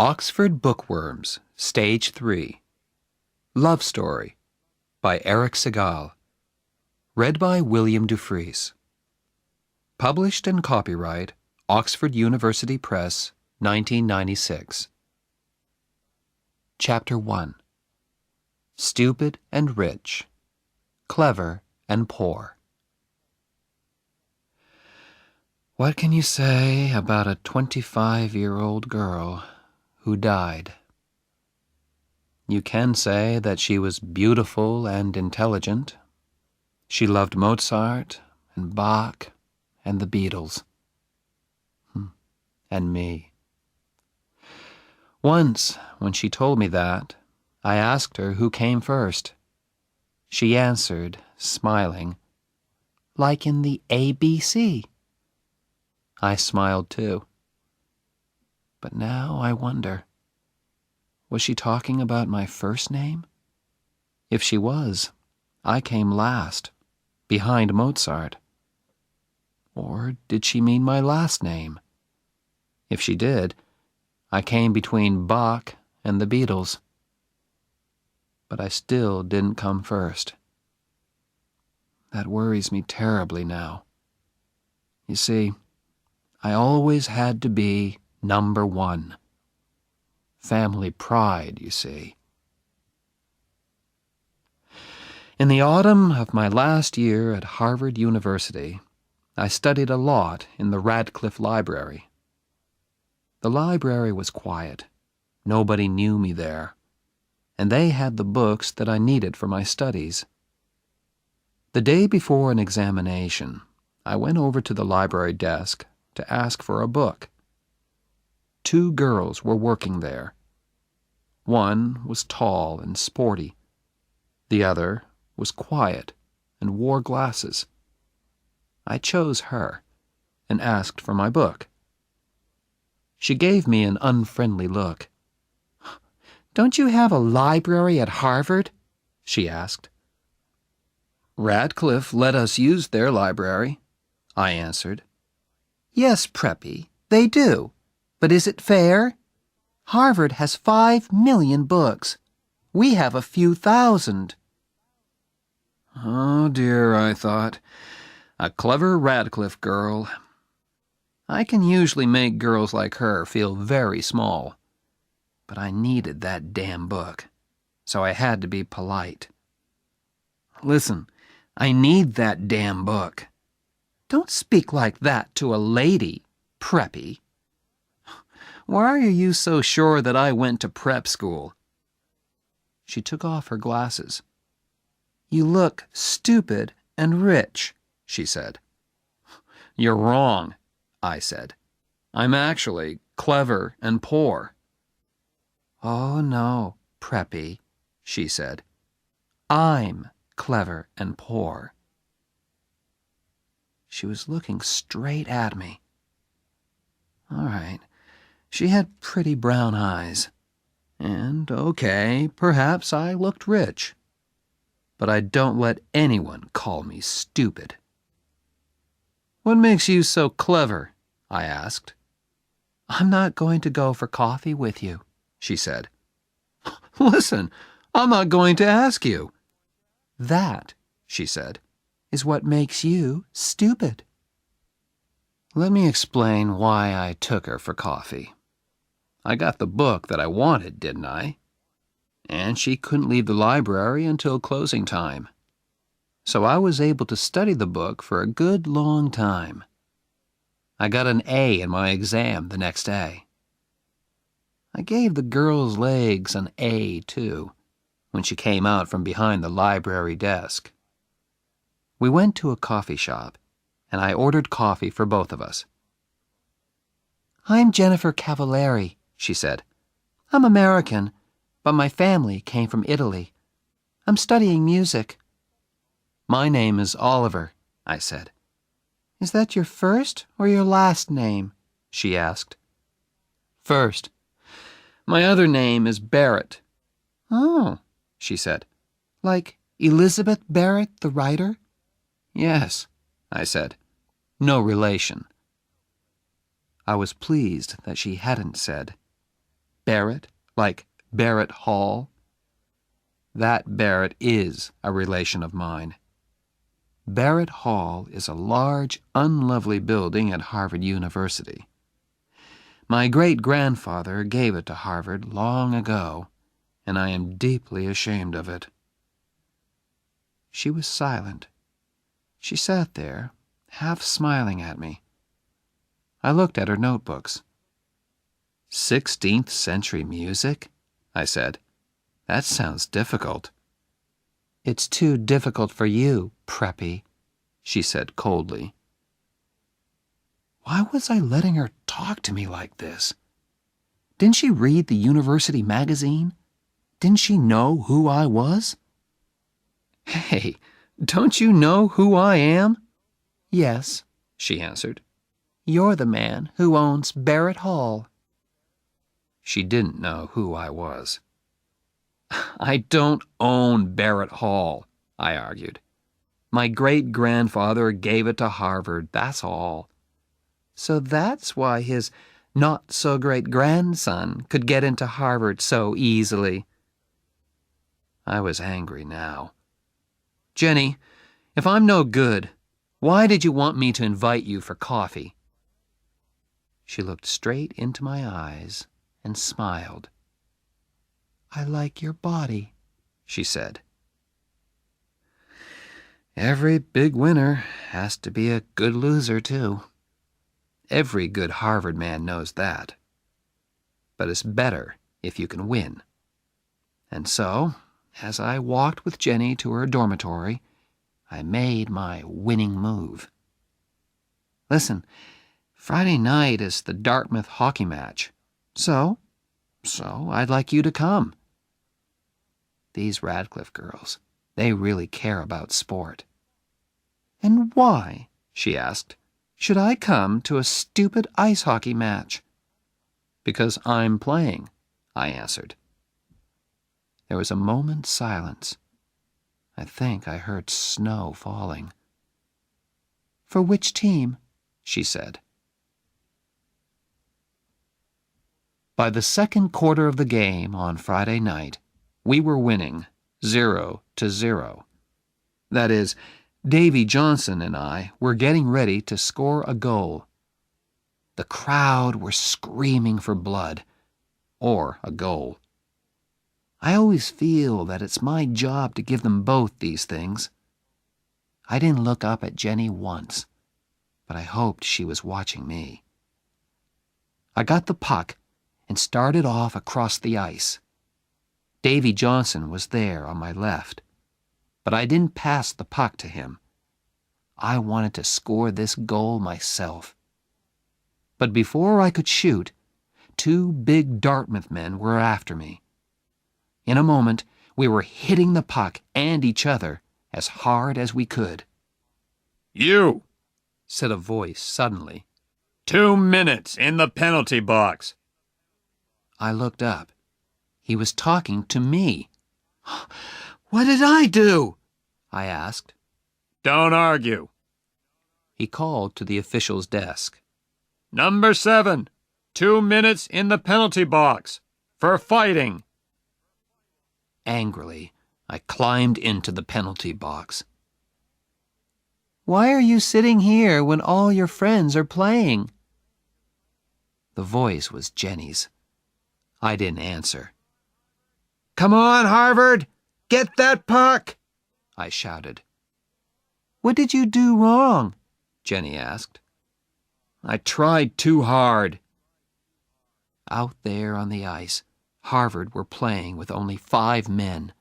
Oxford Bookworms, Stage 3. Love Story by Eric Segal. Read by William Dufries. Published and copyright Oxford University Press, 1996. Chapter 1. Stupid and Rich. Clever and Poor. What can you say about a 25-year-old girl who died? You can say that she was beautiful and intelligent. She loved Mozart and Bach and the Beatles. And me. Once, when she told me that, I asked her who came first. She answered, smiling, "Like in the ABC." I smiled too. But now I wonder, was she talking about my first name? If she was, I came last, behind Mozart. Or did she mean my last name? If she did, I came between Bach and the Beatles. But I still didn't come first. That worries me terribly now. You see, I always had to be number one. Family pride, you see. In the autumn of my last year at Harvard University, I studied a lot in the Radcliffe Library. The library was quiet. Nobody knew me there, and they had the books that I needed for my studies. The day before an examination, I went over to the library desk to ask for a book. 2 girls were working there. One was tall and sporty. The other was quiet and wore glasses. I chose her and asked for my book. She gave me an unfriendly look. "Don't you have a library at Harvard?" she asked. "Radcliffe let us use their library," I answered. "Yes, Preppy, they do. But is it fair? Harvard has 5 million books. We have a few thousand." Oh dear, I thought. A clever Radcliffe girl. I can usually make girls like her feel very small. But I needed that damn book, so I had to be polite. "Listen, I need that damn book." "Don't speak like that to a lady, Preppy." "Why are you so sure that I went to prep school?" She took off her glasses. "You look stupid and rich," she said. "You're wrong," I said. "I'm actually clever and poor." "Oh, no, Preppy," she said. "I'm clever and poor." She was looking straight at me. All right. She had pretty brown eyes. And, okay, perhaps I looked rich. But I don't let anyone call me stupid. "What makes you so clever?" I asked. "I'm not going to go for coffee with you," she said. "Listen, I'm not going to ask you." "That," she said, "is what makes you stupid." Let me explain why I took her for coffee. I got the book that I wanted, didn't I? And she couldn't leave the library until closing time. So I was able to study the book for a good long time. I got an A in my exam the next day. I gave the girl's legs an A, too, when she came out from behind the library desk. We went to a coffee shop, and I ordered coffee for both of us. "I'm Jennifer Cavilleri," she said. "I'm American, but my family came from Italy. I'm studying music." "My name is Oliver," I said. "Is that your first or your last name?" she asked. "First. My other name is Barrett." "Oh," she said. "Like Elizabeth Barrett, the writer?" "Yes," I said. "No relation." I was pleased that she hadn't said, Barrett, like Barrett Hall? That Barrett is a relation of mine. Barrett Hall is a large, unlovely building at Harvard University. My great-grandfather gave it to Harvard long ago, and I am deeply ashamed of it. She was silent. She sat there, half smiling at me. I looked at her notebooks. 16th century music? I said. That sounds difficult. It's too difficult for you, preppy, she said coldly. Why was I letting her talk to me like this? Didn't she read the university magazine? Didn't she know who I was? Hey, don't you know who I am? Yes, she answered. You're the man who owns Barrett Hall. She didn't know who I was. I don't own Barrett Hall, I argued. My great-grandfather gave it to Harvard, that's all. So that's why his not-so-great-grandson could get into Harvard so easily. I was angry now. Jenny, if I'm no good, why did you want me to invite you for coffee? She looked straight into my eyes and smiled. I like your body, she said. Every big winner has to be a good loser, too. Every good Harvard man knows that. But it's better if you can win. And so, as I walked with Jenny to her dormitory, I made my winning move. Listen, Friday night is the Dartmouth hockey match. So I'd like you to come. These Radcliffe girls, they really care about sport. And why, she asked, should I come to a stupid ice hockey match? Because I'm playing, I answered. There was a moment's silence. I think I heard snow falling. For which team? She said. By the second quarter of the game on Friday night, we were winning 0-0. That is, Davy Johnson and I were getting ready to score a goal. The crowd were screaming for blood, or a goal. I always feel that it's my job to give them both these things. I didn't look up at Jenny once, but I hoped she was watching me. I got the puck and started off across the ice. Davy Johnson was there on my left, but I didn't pass the puck to him. I wanted to score this goal myself. But before I could shoot, 2 big Dartmouth men were after me. In a moment, we were hitting the puck and each other as hard as we could. You, said a voice suddenly. 2 minutes in the penalty box. I looked up. He was talking to me. What did I do? I asked. Don't argue. He called to the official's desk. Number 7, 2 minutes in the penalty box for fighting. Angrily, I climbed into the penalty box. Why are you sitting here when all your friends are playing? The voice was Jenny's. I didn't answer. Come on, Harvard! Get that puck! I shouted. What did you do wrong? Jenny asked. I tried too hard. Out there on the ice, Harvard were playing with only 5 men.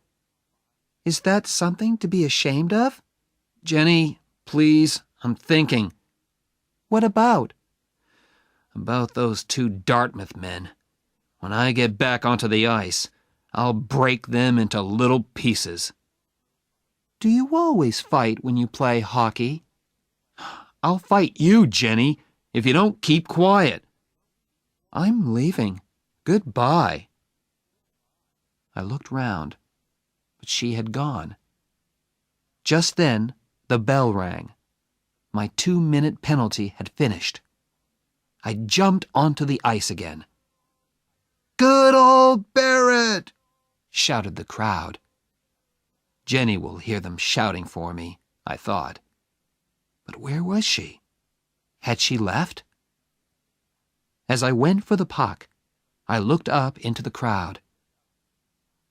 Is that something to be ashamed of? Jenny, please, I'm thinking. What about? About those 2 Dartmouth men. When I get back onto the ice, I'll break them into little pieces. Do you always fight when you play hockey? I'll fight you, Jenny, if you don't keep quiet. I'm leaving. Goodbye. I looked round, but she had gone. Just then, the bell rang. My 2-minute penalty had finished. I jumped onto the ice again. Good old Barrett!" shouted the crowd. Jenny will hear them shouting for me, I thought. But where was she? Had she left? As I went for the puck, I looked up into the crowd.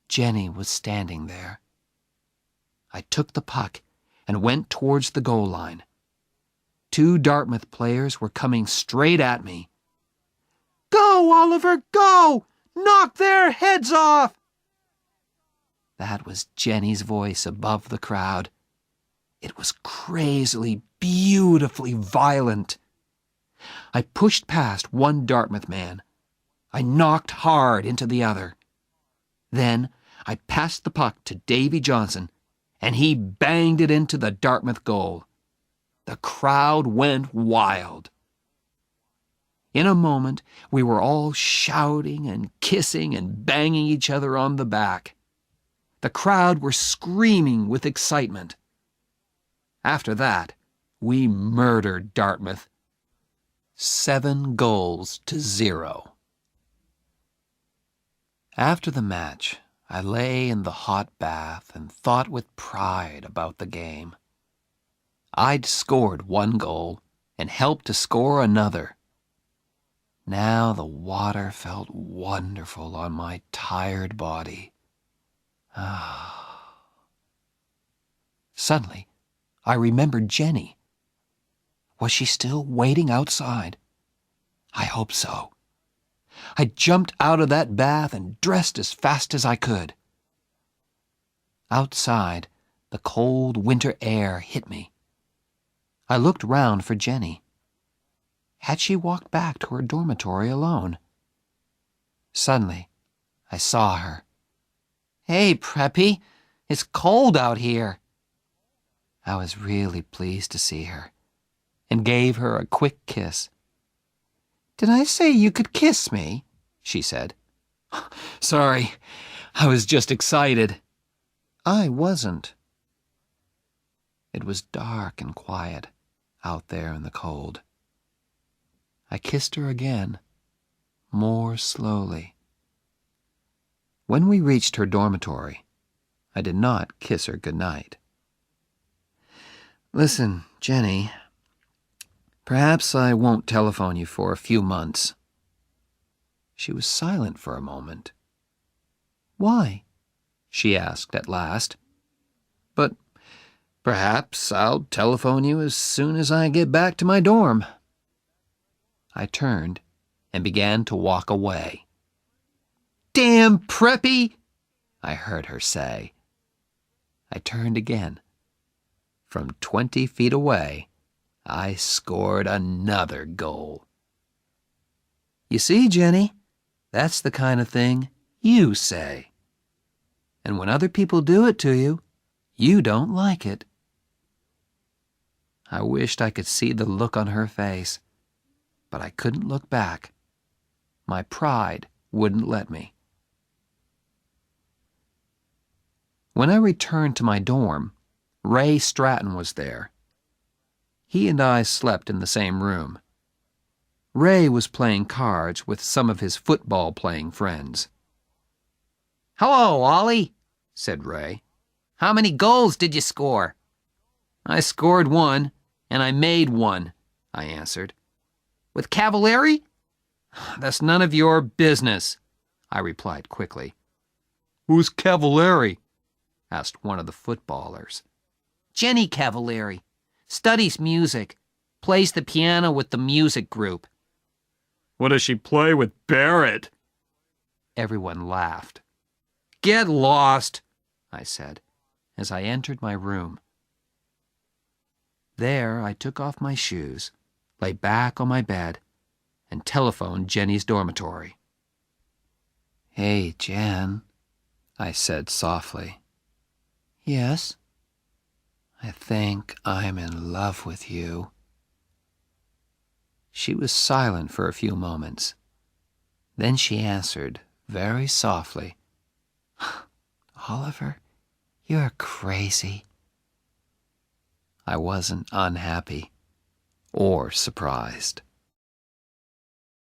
Jenny was standing there. I took the puck and went towards the goal line. 2 Dartmouth players were coming straight at me. "Go, Oliver, go! Knock their heads off!" That was Jenny's voice above the crowd. It was crazily, beautifully violent. I pushed past one Dartmouth man. I knocked hard into the other. Then I passed the puck to Davy Johnson, and he banged it into the Dartmouth goal. The crowd went wild. In a moment, we were all shouting and kissing and banging each other on the back. The crowd were screaming with excitement. After that, we murdered Dartmouth. 7-0. After the match, I lay in the hot bath and thought with pride about the game. I'd scored 1 goal and helped to score another. Now the water felt wonderful on my tired body. Suddenly, I remembered Jenny. Was she still waiting outside? I hope so. I jumped out of that bath and dressed as fast as I could. Outside, the cold winter air hit me. I looked round for Jenny. Had she walked back to her dormitory alone? Suddenly, I saw her. "Hey, Preppy, it's cold out here." I was really pleased to see her, and gave her a quick kiss. "Did I say you could kiss me?" she said. "Sorry, I was just excited." I wasn't. It was dark and quiet out there in the cold. I kissed her again, more slowly. When we reached her dormitory, I did not kiss her goodnight. "Listen, Jenny, perhaps I won't telephone you for a few months." She was silent for a moment. "Why?" she asked at last. "But perhaps I'll telephone you as soon as I get back to my dorm." I turned and began to walk away. "Damn Preppy!" I heard her say. I turned again. From 20 feet away, I scored another goal. You see, Jenny, that's the kind of thing you say. And when other people do it to you, you don't like it. I wished I could see the look on her face, but I couldn't look back. My pride wouldn't let me. When I returned to my dorm, Ray Stratton was there. He and I slept in the same room. Ray was playing cards with some of his football-playing friends. "Hello, Ollie," said Ray. "How many goals did you score?" "I scored 1, and I made 1, I answered. "With Cavilleri?" "That's none of your business," I replied quickly. "Who's Cavilleri?" asked one of the footballers. "Jenny Cavilleri. Studies music. Plays the piano with the music group." What does she play with Barrett? Everyone laughed. "Get lost," I said, as I entered my room. There I took off my shoes, lay back on my bed, and telephoned Jenny's dormitory. "Hey, Jen," I said softly. "Yes?" "I think I'm in love with you." She was silent for a few moments. Then she answered very softly, "Oliver, you're crazy." I wasn't unhappy or surprised.